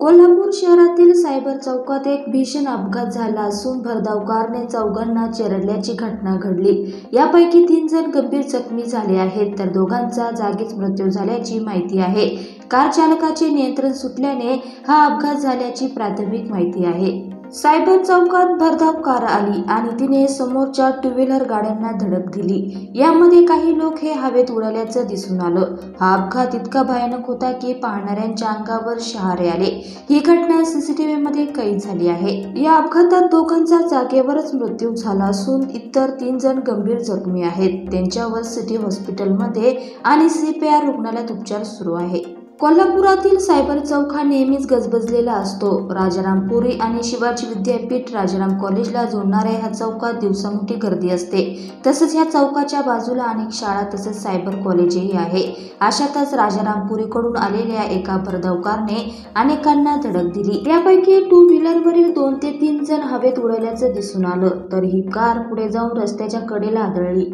कोल्हापूर शहरातील सायबर चौकात एक भीषण अपघात झाला असून भरधाव कारने चौघांना चिरडल्याची घटना घडली। यापैकी 3 जण गंभीर जखमी झाले आहेत तर दोघांचा जागीच मृत्यू झाल्याची माहिती आहे। कार चालकाचे नियंत्रण सुटल्याने हा अपघात झाल्याची प्राथमिक माहिती आहे। सायबर चौकात भरधाव कार आली आणि तिने समोरच्या टू व्हीलर गाड्यांना धडक दिली। यामध्ये काही लोक हे हवेत उडाल्याचं दिसून आलं। हा अपघात इतका भयानक होता की पाहणाऱ्यांच्या अंगावर शहारे आले। ही घटना सीसीटीव्ही मध्ये कैद झाली आहे। या अपघातात दोघांचा जागेवरच मृत्यू झाला असून इतर 3 जण गंभीर जखमी आहेत। त्यांच्यावर सिटी हॉस्पिटलमध्ये आणि CPR रुग्णालयात उपचार सुरू आहे। कोल्हापुरातील सायबर चौक हा नेहमीच गजबजलेला असतो। राजारामपुरी आणि शिवाजी विद्यापीठ राजाराम कॉलेजला जोडणाऱ्या ह्या चौकात दिवसामोठी गर्दी असते। तसंच ह्या चौकाच्या बाजूला अनेक शाळा तसंच सायबर कॉलेजही आहे। अशातच राजारामपुरीकडून आलेल्या एका भरधाव कारने अनेकांना धडक दिली। यापैकी टू व्हीलरवरील 2 ते 3 जण हवेत उडल्याचं दिसून आलं तर ही कार पुढे जाऊन रस्त्याच्या कडेला आदळली।